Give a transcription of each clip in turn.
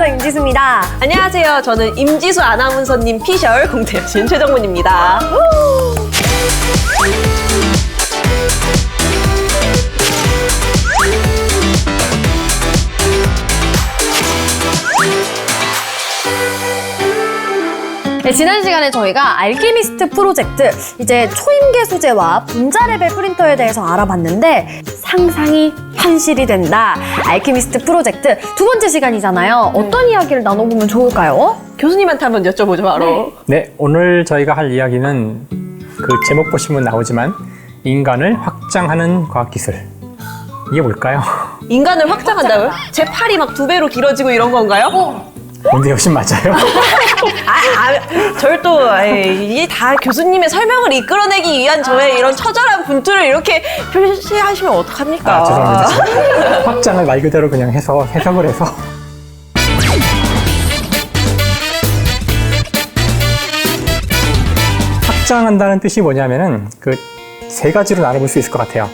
저 임지수입니다. 안녕하세요. 저는 임지수 아나운서님 피셜 공대 여신 최정문입니다. 네, 지난 시간에 저희가 알케미스트 프로젝트, 이제 초임계 소재와 분자 레벨 프린터에 대해서 알아봤는데 상상이 현실이 된다. 알케미스트 프로젝트 두 번째 시간이잖아요. 어떤 이야기를 나눠보면 좋을까요? 교수님한테 한번 여쭤보죠, 바로. 네, 오늘 저희가 할 이야기는 그 제목 보시면 나오지만 인간을 확장하는 과학기술. 이게 뭘까요? 인간을 확장한다고요? 제 팔이 막 2배로 길어지고 이런 건가요? 근데 훨씬 맞아요. 저를 또 이게 다 교수님의 설명을 이끌어내기 위한 저의 이런 처절한 분투를 이렇게 표시하시면 어떡합니까? 죄송합니다. 확장을 말 그대로 그냥 해석을 해서. 확장한다는 뜻이 뭐냐면은 그 세 가지로 나눠볼 수 있을 것 같아요.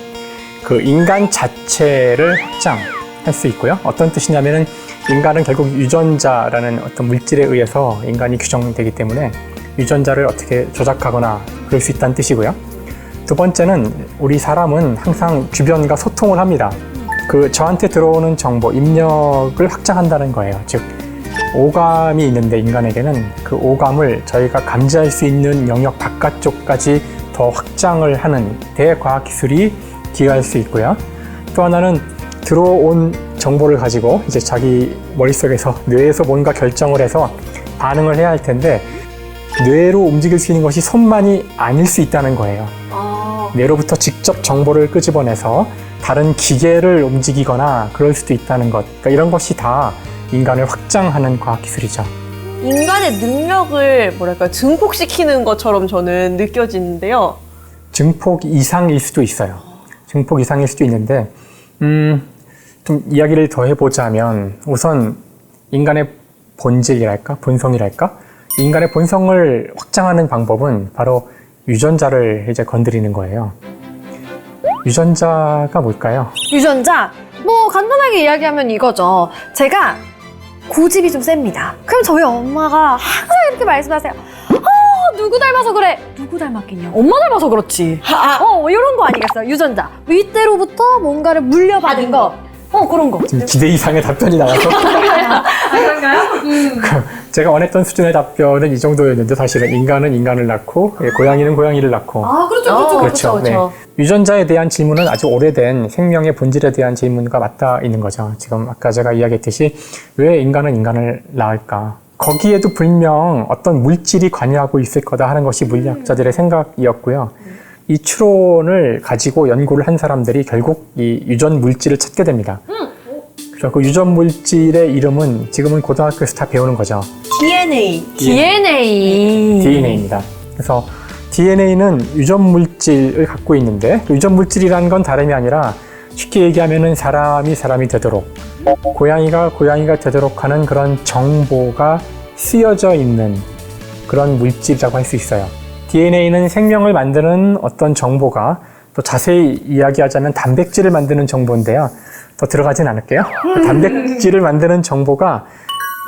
그 인간 자체를 확장할 수 있고요. 어떤 뜻이냐면은 인간은 결국 유전자라는 어떤 물질에 의해서 인간이 규정되기 때문에 유전자를 어떻게 조작하거나 그럴 수 있다는 뜻이고요. 두 번째는 우리 사람은 항상 주변과 소통을 합니다. 그 저한테 들어오는 정보, 입력을 확장한다는 거예요. 즉, 오감이 있는데 인간에게는 그 오감을 저희가 감지할 수 있는 영역 바깥쪽까지 더 확장을 하는 대과학기술이 기여할 수 있고요. 또 하나는 들어온 정보를 가지고 이제 자기 머릿속에서 뇌에서 뭔가 결정을 해서 반응을 해야 할 텐데 뇌로 움직일 수 있는 것이 손만이 아닐 수 있다는 거예요. 뇌로부터 직접 정보를 끄집어내서 다른 기계를 움직이거나 그럴 수도 있다는 것. 그러니까 이런 것이 다 인간을 확장하는 과학기술이죠. 인간의 능력을 증폭시키는 것처럼 저는 느껴지는데요. 증폭 이상일 수도 있어요. 증폭 이상일 수도 있는데 좀 이야기를 더 해보자면 우선 인간의 본질이랄까? 본성이랄까? 인간의 본성을 확장하는 방법은 바로 유전자를 이제 건드리는 거예요. 유전자가 뭘까요? 유전자? 뭐 간단하게 이야기하면 이거죠. 제가 고집이 좀 셉니다. 그럼 저희 엄마가 항상 이렇게 말씀하세요. 누구 닮아서 그래? 누구 닮았겠냐? 엄마 닮아서 그렇지. 이런 거 아니겠어요? 유전자. 윗대로부터 뭔가를 물려받은 거. 그런 거. 지금 기대 이상의 답변이 나와서 그런가요? 제가 원했던 수준의 답변은 이 정도였는데 사실은 인간은 인간을 낳고 고양이는 고양이를 낳고 그렇죠. 네. 유전자에 대한 질문은 아주 오래된 생명의 본질에 대한 질문과 맞닿아 있는 거죠. 지금 아까 제가 이야기했듯이 왜 인간은 인간을 낳을까? 거기에도 분명 어떤 물질이 관여하고 있을 거다 하는 것이 물리학자들의 생각이었고요. 이 추론을 가지고 연구를 한 사람들이 결국 이 유전 물질을 찾게 됩니다. 그래서 그 유전 물질의 이름은 지금은 고등학교에서 다 배우는 거죠. DNA입니다. 그래서 DNA는 유전 물질을 갖고 있는데 유전 물질이라는 건 다름이 아니라 쉽게 얘기하면은 사람이 되도록 고양이가 되도록 하는 그런 정보가 쓰여져 있는 그런 물질이라고 할 수 있어요. DNA는 생명을 만드는 어떤 정보가 또 자세히 이야기하자면 단백질을 만드는 정보인데요. 더 들어가진 않을게요. 단백질을 만드는 정보가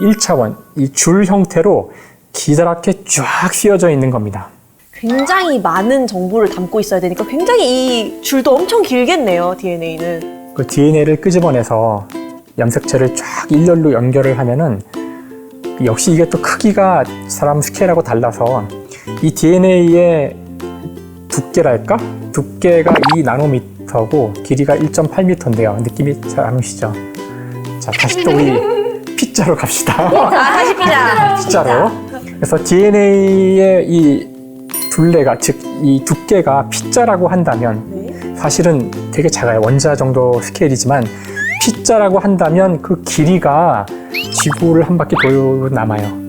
1차원, 이 줄 형태로 기다랗게 쫙 쓰여져 있는 겁니다. 굉장히 많은 정보를 담고 있어야 되니까 굉장히 이 줄도 엄청 길겠네요, DNA는. 그 DNA를 끄집어내서 염색체를 쫙 일렬로 연결을 하면은 역시 이게 또 크기가 사람 스케일하고 달라서 이 DNA의 두께랄까? 두께가 2나노미터고 길이가 1.8m인데요. 느낌이 잘 안 오시죠? 자, 다시 또 우리 P자로 갑시다. 다시 P자로. 그래서 DNA의 이 둘레가, 즉 이 두께가 P자라고 한다면 사실은 되게 작아요. 원자 정도 스케일이지만 P자라고 한다면 그 길이가 지구를 한 바퀴 돌고 남아요.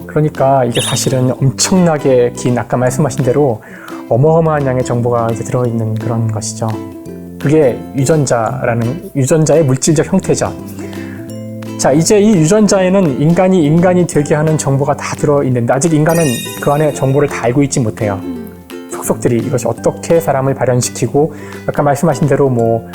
그러니까 이게 사실은 엄청나게 긴 아까 말씀하신 대로 어마어마한 양의 정보가 이제 들어있는 그런 것이죠. 그게 유전자의 물질적 형태죠. 자, 이제 이 유전자에는 인간이 되게 하는 정보가 다 들어있는데 아직 인간은 그 안에 정보를 다 알고 있지 못해요. 속속들이 이것이 어떻게 사람을 발현시키고 아까 말씀하신 대로 뭐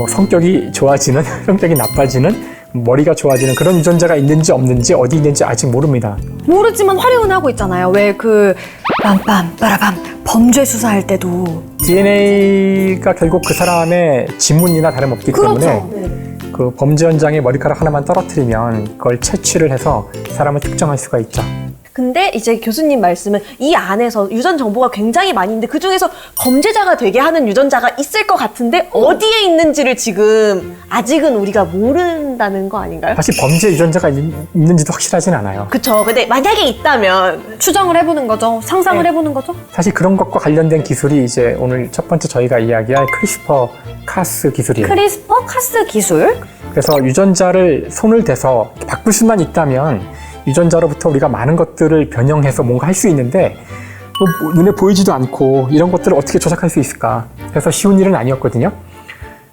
성격이 좋아지는, 성격이 나빠지는 머리가 좋아지는 그런 유전자가 있는지 없는지 어디 있는지 아직 모릅니다. 모르지만 활용은 하고 있잖아요. 왜 그 빰빰 빠라밤 범죄 수사할 때도 DNA가 결국 그 사람의 지문이나 다름없기 때문에 그렇죠. 그 범죄 현장에 머리카락 하나만 떨어뜨리면 그걸 채취를 해서 사람을 특정할 수가 있죠. 근데 이제 교수님 말씀은 이 안에서 유전 정보가 굉장히 많이 있는데 그중에서 범죄자가 되게 하는 유전자가 있을 것 같은데 어디에 있는지를 지금 아직은 우리가 모른다는 거 아닌가요? 사실 범죄 유전자가 있는지도 확실하진 않아요. 그쵸. 근데 만약에 있다면 추정을 해보는 거죠. 상상을 네. 해보는 거죠. 사실 그런 것과 관련된 기술이 이제 오늘 첫 번째 저희가 이야기할 크리스퍼 카스 기술이에요. 크리스퍼 카스 기술. 그래서 유전자를 손을 대서 바꿀 수만 있다면 유전자로부터 우리가 많은 것들을 변형해서 뭔가 할 수 있는데 뭐 눈에 보이지도 않고 이런 것들을 어떻게 조작할 수 있을까? 그래서 쉬운 일은 아니었거든요.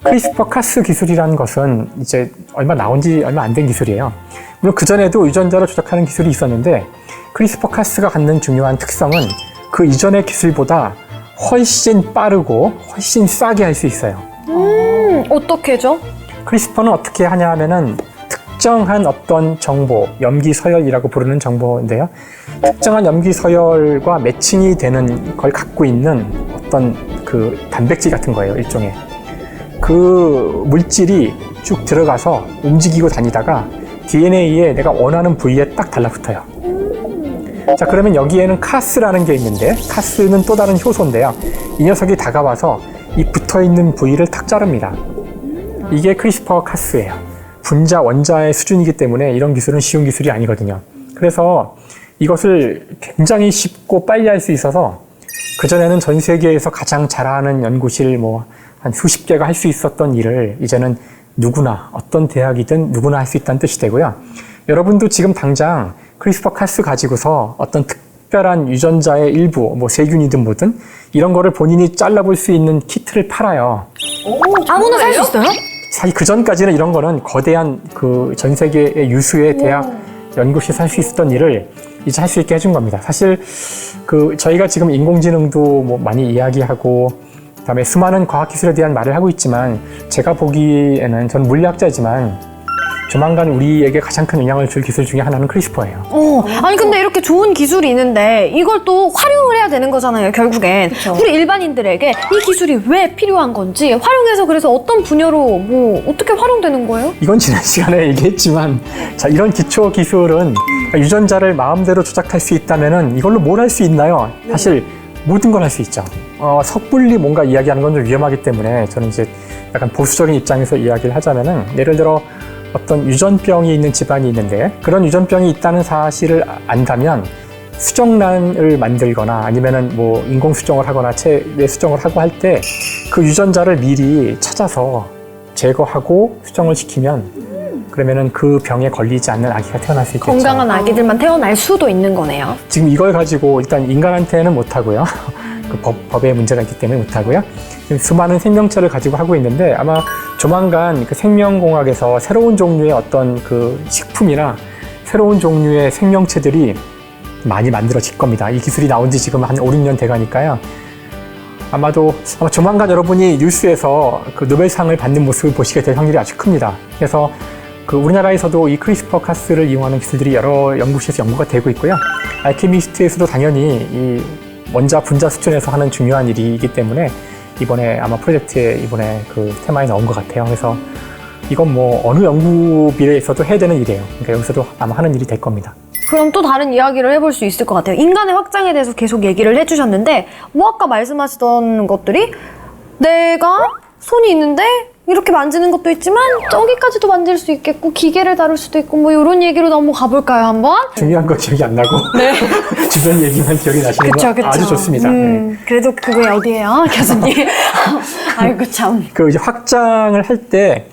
크리스퍼 카스 기술이라는 것은 이제 나온 지 얼마 안 된 기술이에요. 물론 그전에도 유전자를 조작하는 기술이 있었는데 크리스퍼 카스가 갖는 중요한 특성은 그 이전의 기술보다 훨씬 빠르고 훨씬 싸게 할 수 있어요. 어떻게죠? 크리스퍼는 어떻게 하냐 하면은 특정한 어떤 정보, 염기 서열이라고 부르는 정보인데요. 특정한 염기 서열과 매칭이 되는 걸 갖고 있는 어떤 그 단백질 같은 거예요, 일종의. 그 물질이 쭉 들어가서 움직이고 다니다가 DNA에 내가 원하는 부위에 딱 달라붙어요. 자, 그러면 여기에는 카스라는 게 있는데 카스는 또 다른 효소인데요. 이 녀석이 다가와서 이 붙어있는 부위를 탁 자릅니다. 이게 크리스퍼 카스예요. 분자, 원자의 수준이기 때문에 이런 기술은 쉬운 기술이 아니거든요. 그래서 이것을 굉장히 쉽고 빨리 할 수 있어서 그전에는 전 세계에서 가장 잘하는 연구실 한 수십 개가 할 수 있었던 일을 이제는 누구나, 어떤 대학이든 누구나 할 수 있다는 뜻이 되고요. 여러분도 지금 당장 크리스퍼 카스 가지고서 어떤 특별한 유전자의 일부, 세균이든 뭐든 이런 거를 본인이 잘라볼 수 있는 키트를 팔아요. 아무나 살 수 있어요? 사실 그 전까지는 이런 거는 거대한 그 전 세계의 유수의 대학 연구실에서 할 수 있었던 일을 이제 할 수 있게 해준 겁니다. 사실 그 저희가 지금 인공지능도 많이 이야기하고 그다음에 수많은 과학기술에 대한 말을 하고 있지만 제가 보기에는 전 물리학자이지만 조만간 우리에게 가장 큰 영향을 줄 기술 중에 하나는 크리스퍼예요. 아니 근데 이렇게 좋은 기술이 있는데 이걸 또 활용을 해야 되는 거잖아요, 결국엔. 그쵸. 우리 일반인들에게 이 기술이 왜 필요한 건지 활용해서 그래서 어떤 분야로 어떻게 활용되는 거예요? 이건 지난 시간에 얘기했지만 자, 이런 기초 기술은 유전자를 마음대로 조작할 수 있다면은 이걸로 뭘 할 수 있나요? 사실 모든 걸 할 수 있죠. 섣불리 뭔가 이야기하는 건 좀 위험하기 때문에 저는 이제 약간 보수적인 입장에서 이야기를 하자면은 예를 들어 어떤 유전병이 있는 집안이 있는데 그런 유전병이 있다는 사실을 안다면 수정란을 만들거나 아니면은 인공 수정을 하거나 체내 수정을 하고 할 때 그 유전자를 미리 찾아서 제거하고 수정을 시키면 그러면은 그 병에 걸리지 않는 아기가 태어날 수 있겠죠. 건강한 아기들만 태어날 수도 있는 거네요. 지금 이걸 가지고 일단 인간한테는 못하고요. 그 법의 문제가 있기 때문에 못하고요. 지금 수많은 생명체를 가지고 하고 있는데 아마 조만간 그 생명공학에서 새로운 종류의 어떤 그 식품이나 새로운 종류의 생명체들이 많이 만들어질 겁니다. 이 기술이 나온 지 지금 한 5, 6년 돼가니까요. 아마 조만간 여러분이 뉴스에서 그 노벨상을 받는 모습을 보시게 될 확률이 아주 큽니다. 그래서 그 우리나라에서도 이 크리스퍼 카스를 이용하는 기술들이 여러 연구실에서 연구가 되고 있고요. 알케미스트에서도 당연히 이 원자 분자 수준에서 하는 중요한 일이기 때문에 이번에 아마 프로젝트에 이번에 그 테마에 넣은 것 같아요. 그래서 이건 어느 연구비례에서도 해야 되는 일이에요. 그러니까 여기서도 아마 하는 일이 될 겁니다. 그럼 또 다른 이야기를 해볼 수 있을 것 같아요. 인간의 확장에 대해서 계속 얘기를 해주셨는데 아까 말씀하시던 것들이 내가 손이 있는데 이렇게 만지는 것도 있지만 저기까지도 만질 수 있겠고 기계를 다룰 수도 있고 이런 얘기로 넘어가 볼까요 한번? 중요한 건 기억이 안 나고 주변 얘기만 기억이 나시는 거 아주 좋습니다. 네. 그래도 그게 어디예요, 교수님? 아이고 참. 그 이제 확장을 할 때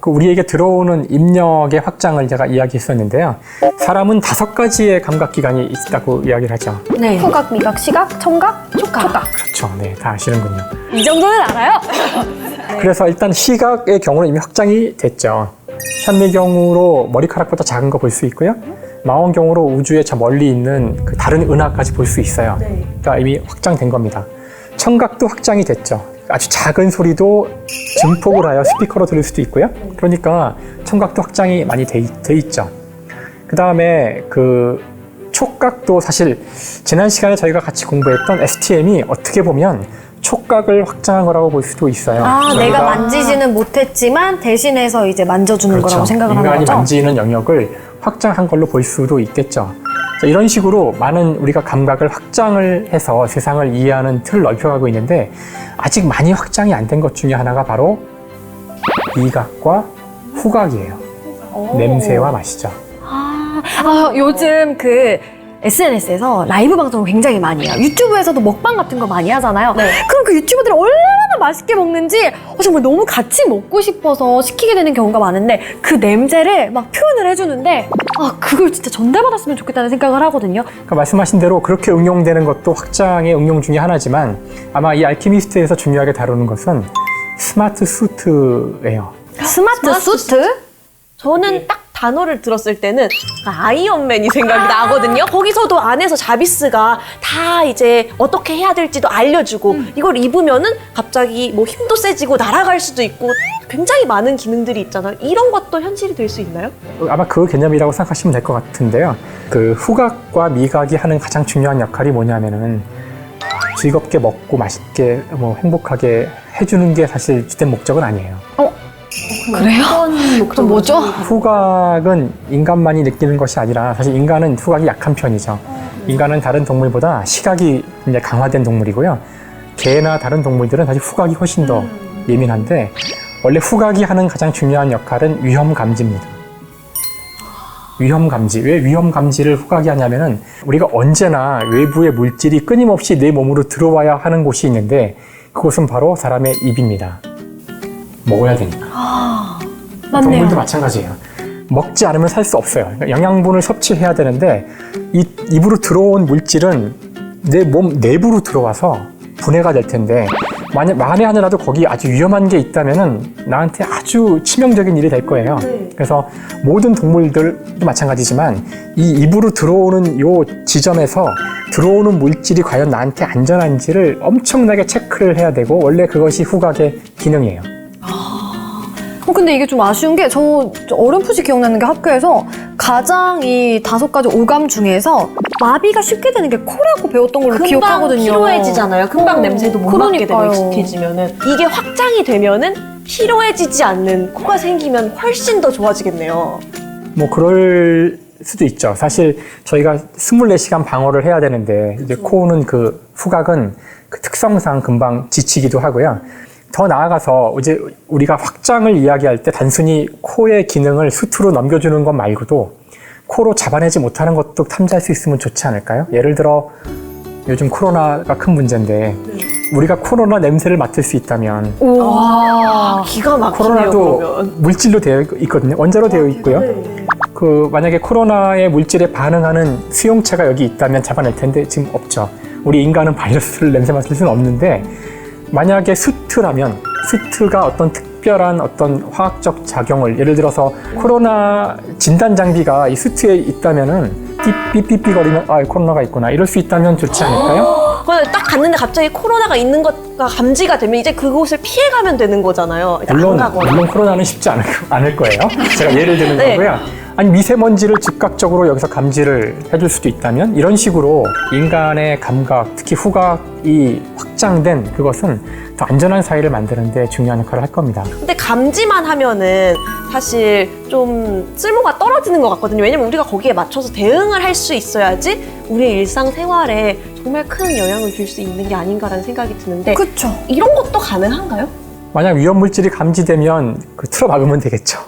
그 우리에게 들어오는 입력의 확장을 제가 이야기했었는데요. 사람은 5가지의 감각기관이 있다고 이야기를 하죠. 네. 후각, 미각, 시각, 청각, 촉각. 그렇죠. 네, 다 아시는군요. 이 정도는 알아요? 그래서 일단 시각의 경우는 이미 확장이 됐죠. 현미경으로 머리카락보다 작은 거 볼 수 있고요. 망원경으로 우주에 저 멀리 있는 그 다른 은하까지 볼 수 있어요. 그러니까 이미 확장된 겁니다. 청각도 확장이 됐죠. 아주 작은 소리도 증폭을 하여 스피커로 들을 수도 있고요. 그러니까 청각도 확장이 많이 돼 있죠. 그 다음에 그 촉각도 사실 지난 시간에 저희가 같이 공부했던 STM이 어떻게 보면 촉각을 확장한 거라고 볼 수도 있어요. 아, 내가 만지지는 못했지만 대신해서 이제 만져주는 그렇죠. 거라고 생각을 하는 인간이 거죠? 만지는 영역을 확장한 걸로 볼 수도 있겠죠. 자, 이런 식으로 많은 우리가 감각을 확장을 해서 세상을 이해하는 틀을 넓혀가고 있는데 아직 많이 확장이 안 된 것 중에 하나가 바로 미각과 후각이에요. 냄새와 맛이죠. 요즘 그 SNS에서 라이브 방송을 굉장히 많이 해요. 유튜브에서도 먹방 같은 거 많이 하잖아요. 그럼 그 유튜버들이 얼마나 맛있게 먹는지 정말 너무 같이 먹고 싶어서 시키게 되는 경우가 많은데 그 냄새를 막 표현을 해주는데 그걸 진짜 전달받았으면 좋겠다는 생각을 하거든요. 그러니까 말씀하신 대로 그렇게 응용되는 것도 확장의 응용 중에 하나지만 아마 이 알키미스트에서 중요하게 다루는 것은 스마트 수트예요. 스마트 수트? 저는 딱 단어를 들었을 때는 아이언맨이 생각이 나거든요. 거기서도 안에서 자비스가 다 이제 어떻게 해야 될지도 알려주고 이걸 입으면은 갑자기 뭐 힘도 세지고 날아갈 수도 있고 굉장히 많은 기능들이 있잖아요. 이런 것도 현실이 될 수 있나요? 아마 그 개념이라고 생각하시면 될 것 같은데요. 그 후각과 미각이 하는 가장 중요한 역할이 뭐냐면은 즐겁게 먹고 맛있게 뭐 행복하게 해주는 게 사실 주된 목적은 아니에요. 그래요? 그럼 뭐죠? 후각은 인간만이 느끼는 것이 아니라 사실 인간은 후각이 약한 편이죠. 인간은 다른 동물보다 시각이 굉장히 강화된 동물이고요. 개나 다른 동물들은 사실 후각이 훨씬 더 예민한데 원래 후각이 하는 가장 중요한 역할은 위험 감지입니다. 위험 감지. 왜 위험 감지를 후각이 하냐면은 우리가 언제나 외부의 물질이 끊임없이 내 몸으로 들어와야 하는 곳이 있는데 그곳은 바로 사람의 입입니다. 먹어야 되니까. 맞네요. 동물도 마찬가지예요. 먹지 않으면 살 수 없어요. 그러니까 영양분을 섭취해야 되는데 이 입으로 들어온 물질은 내 몸 내부로 들어와서 분해가 될 텐데 만에 하나라도 거기 아주 위험한 게 있다면은 나한테 아주 치명적인 일이 될 거예요. 그래서 모든 동물들도 마찬가지지만 이 입으로 들어오는 요 지점에서 들어오는 물질이 과연 나한테 안전한지를 엄청나게 체크를 해야 되고 원래 그것이 후각의 기능이에요. 근데 이게 좀 아쉬운 게 저 어렴풋이 기억나는 게 학교에서 가장 이 5가지 오감 중에서 마비가 쉽게 되는 게 코라고 배웠던 걸로 금방 기억하거든요. 피로해지잖아요. 금방 냄새도 못 맡게 되고 그러니까요. 익숙해지면은 이게 확장이 되면은 피로해지지 않는 코가 생기면 훨씬 더 좋아지겠네요. 뭐 그럴 수도 있죠. 사실 저희가 24시간 방어를 해야 되는데 이제 코는 그 후각은 그 특성상 금방 지치기도 하고요. 더 나아가서 이제 우리가 확장을 이야기할 때 단순히 코의 기능을 수트로 넘겨주는 것 말고도 코로 잡아내지 못하는 것도 탐지할 수 있으면 좋지 않을까요? 예를 들어 요즘 코로나가 큰 문제인데 우리가 코로나 냄새를 맡을 수 있다면 기가 막히네요. 코로나도 그러면. 물질로 되어 있거든요. 원자로 되어 있고요. 그 만약에 코로나의 물질에 반응하는 수용체가 여기 있다면 잡아낼 텐데 지금 없죠. 우리 인간은 바이러스를 냄새 맡을 수는 없는데 만약에 수트라면 수트가 어떤 특별한 어떤 화학적 작용을 예를 들어서 코로나 진단 장비가 이 수트에 있다면은 삐삐삐거리면 코로나가 있구나 이럴 수 있다면 좋지 않을까요? 딱 갔는데 갑자기 코로나가 있는 것가 감지가 되면 이제 그곳을 피해가면 되는 거잖아요. 물론 코로나는 쉽지 않을 거예요. 제가 예를 드는 네. 거고요. 아니 미세먼지를 즉각적으로 여기서 감지를 해줄 수도 있다면 이런 식으로 인간의 감각, 특히 후각이 확장된 그것은 더 안전한 사회를 만드는 데 중요한 역할을 할 겁니다. 근데 감지만 하면은 사실 좀 쓸모가 떨어지는 것 같거든요. 왜냐면 우리가 거기에 맞춰서 대응을 할 수 있어야지 우리의 일상생활에 정말 큰 영향을 줄 수 있는 게 아닌가라는 생각이 드는데 그쵸. 이런 것도 가능한가요? 만약 위험 물질이 감지되면 그 틀어막으면 되겠죠.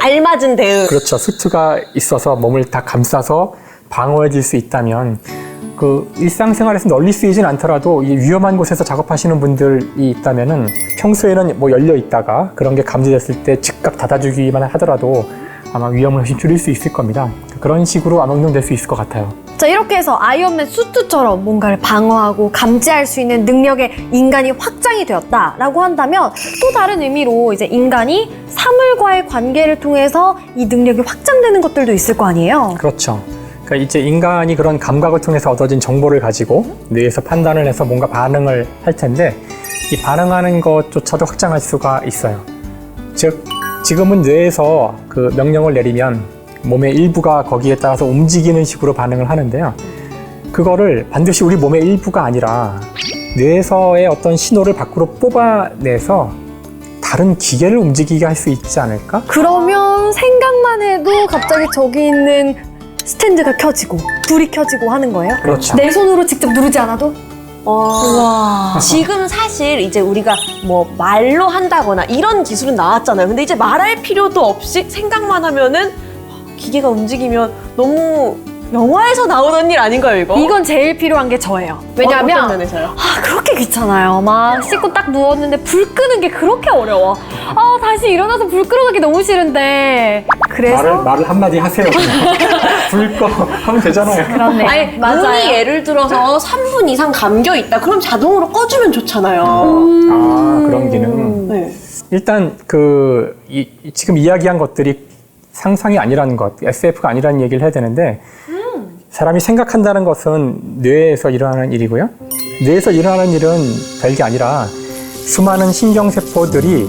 알맞은 대응. 그렇죠. 수트가 있어서 몸을 다 감싸서 방어해줄 수 있다면 그 일상생활에서 널리 쓰이진 않더라도 이 위험한 곳에서 작업하시는 분들이 있다면은 평소에는 뭐 열려 있다가 그런 게 감지됐을 때 즉각 닫아주기만 하더라도 아마 위험을 훨씬 줄일 수 있을 겁니다. 그런 식으로 아마 응용될 수 있을 것 같아요. 자, 이렇게 해서 아이언맨 수트처럼 뭔가를 방어하고 감지할 수 있는 능력의 인간이 확장이 되었다라고 한다면 또 다른 의미로 이제 인간이 사물과의 관계를 통해서 이 능력이 확장되는 것들도 있을 거 아니에요? 그렇죠. 그러니까 이제 인간이 그런 감각을 통해서 얻어진 정보를 가지고 뇌에서 판단을 해서 뭔가 반응을 할 텐데 이 반응하는 것조차도 확장할 수가 있어요. 즉, 지금은 뇌에서 그 명령을 내리면 몸의 일부가 거기에 따라서 움직이는 식으로 반응을 하는데요. 그거를 반드시 우리 몸의 일부가 아니라 뇌에서의 어떤 신호를 밖으로 뽑아내서 다른 기계를 움직이게 할 수 있지 않을까? 그러면 생각만 해도 갑자기 저기 있는 스탠드가 켜지고 불이 켜지고 하는 거예요? 그렇죠. 내 손으로 직접 누르지 않아도? 와. 지금 사실 이제 우리가 뭐 말로 한다거나 이런 기술은 나왔잖아요. 근데 이제 말할 필요도 없이 생각만 하면은 기계가 움직이면 너무 영화에서 나오던 일 아닌가요, 이거? 이건 제일 필요한 게 저예요. 어떤 왜냐면 면에서요? 그렇게 귀찮아요. 막 씻고 딱 누웠는데 불 끄는 게 그렇게 어려워. 다시 일어나서 불 끄러가기 너무 싫은데. 그래서 말을 한마디 하세요. 불 꺼 하면 되잖아요. 그렇네. 아니, 맞아요. 문이 예를 들어서 3분 이상 잠겨 있다. 그럼 자동으로 꺼주면 좋잖아요. 아, 그런 기능. 네. 일단 지금 이야기한 것들이 상상이 아니라는 것, SF가 아니라는 얘기를 해야 되는데 사람이 생각한다는 것은 뇌에서 일어나는 일이고요. 뇌에서 일어나는 일은 별게 아니라 수많은 신경세포들이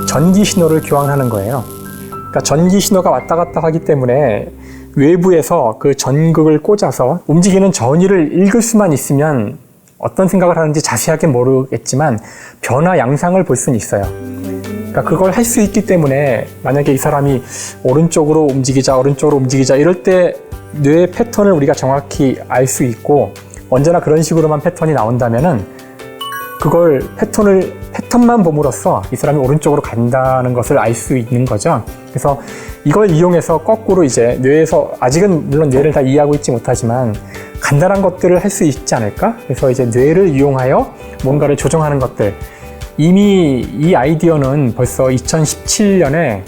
전기 신호를 교환하는 거예요. 그러니까 전기 신호가 왔다 갔다 하기 때문에 외부에서 그 전극을 꽂아서 움직이는 전위를 읽을 수만 있으면 어떤 생각을 하는지 자세하게 모르겠지만 변화 양상을 볼 수는 있어요. 그러니까 그걸 할 수 있기 때문에 만약에 이 사람이 오른쪽으로 움직이자 이럴 때 뇌의 패턴을 우리가 정확히 알 수 있고 언제나 그런 식으로만 패턴이 나온다면은 그걸 패턴만 봄으로써 이 사람이 오른쪽으로 간다는 것을 알 수 있는 거죠. 그래서 이걸 이용해서 거꾸로 이제 뇌에서 아직은 물론 뇌를 다 이해하고 있지 못하지만 간단한 것들을 할 수 있지 않을까? 그래서 이제 뇌를 이용하여 뭔가를 조정하는 것들. 이미 이 아이디어는 벌써 2017년에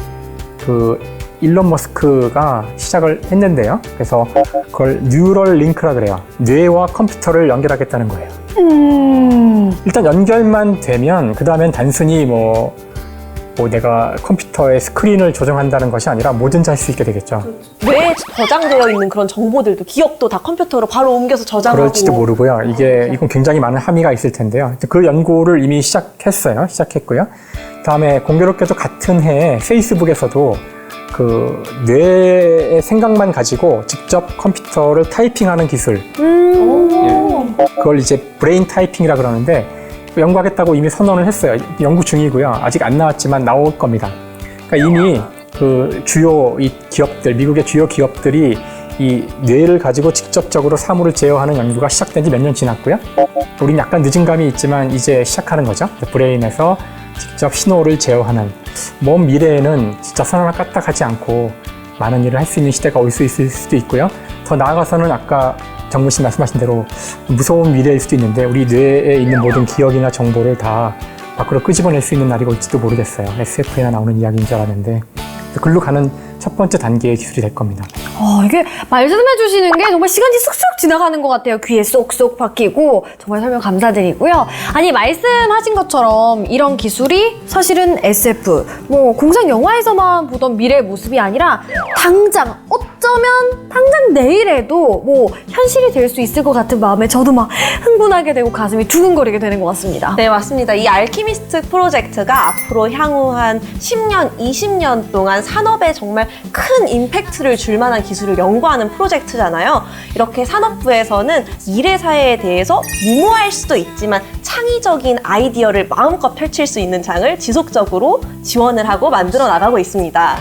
그 일론 머스크가 시작을 했는데요. 그래서 그걸 뉴럴 링크라 그래요. 뇌와 컴퓨터를 연결하겠다는 거예요. 일단 연결만 되면 그 다음엔 단순히 뭐 내가 컴퓨터의 스크린을 조정한다는 것이 아니라 뭐든지 할 수 있게 되겠죠. 뇌에 저장되어 있는 그런 정보들도 기억도 다 컴퓨터로 바로 옮겨서 저장하고 그럴지도 모르고요. 이건 굉장히 많은 함의가 있을 텐데요. 그 연구를 이미 시작했고요. 다음에 공교롭게도 같은 해에 페이스북에서도 그 뇌의 생각만 가지고 직접 컴퓨터를 타이핑하는 기술, 그걸 이제 브레인 타이핑이라 그러는데 연구하겠다고 이미 선언을 했어요. 연구 중이고요. 아직 안 나왔지만 나올 겁니다. 그러니까 이미 그 주요 이 기업들, 미국의 주요 기업들이 이 뇌를 가지고 직접적으로 사물을 제어하는 연구가 시작된 지 몇 년 지났고요. 우린 약간 늦은 감이 있지만 이제 시작하는 거죠. 브레인에서 직접 신호를 제어하는. 먼 미래에는 진짜 손 하나 까딱하지 않고 많은 일을 할 수 있는 시대가 올 수 있을 수도 있고요. 더 나아가서는 아까 정문 씨 말씀하신 대로 무서운 미래일 수도 있는데 우리 뇌에 있는 모든 기억이나 정보를 다 밖으로 끄집어낼 수 있는 날이 올지도 모르겠어요. SF에나 나오는 이야기인 줄 알았는데 글로 가는 첫 번째 단계의 기술이 될 겁니다. 이게 말씀해 주시는 게 정말 시간이 쑥쑥 지나가는 것 같아요. 귀에 쏙쏙 박히고 정말 설명 감사드리고요. 아니 말씀하신 것처럼 이런 기술이 사실은 SF, 공상 영화에서만 보던 미래의 모습이 아니라 당장 어쩌면 당장 내일에도 현실이 될 수 있을 것 같은 마음에 저도 막 흥분하게 되고 가슴이 두근거리게 되는 것 같습니다. 네, 맞습니다. 이 알키미스트 프로젝트가 앞으로 향후 한 10년, 20년 동안 산업에 정말 큰 임팩트를 줄 만한 기술을 연구하는 프로젝트잖아요. 이렇게 산업부에서는 미래 사회에 대해서 무모할 수도 있지만 창의적인 아이디어를 마음껏 펼칠 수 있는 장을 지속적으로 지원을 하고 만들어 나가고 있습니다.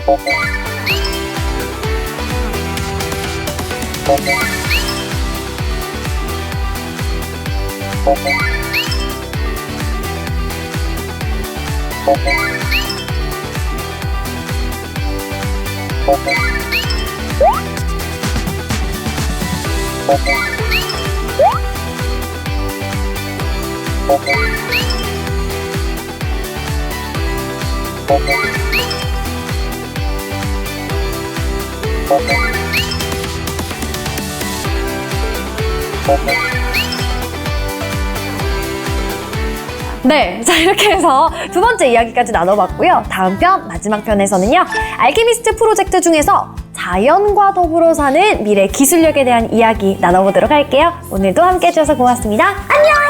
네, 자 이렇게 해서 두 번째 이야기까지 나눠봤고요. 다음 편, 마지막 편에서는요. 알키미스트 프로젝트 중에서 자연과 더불어 사는 미래 기술력에 대한 이야기 나눠보도록 할게요. 오늘도 함께 해주셔서 고맙습니다. 안녕!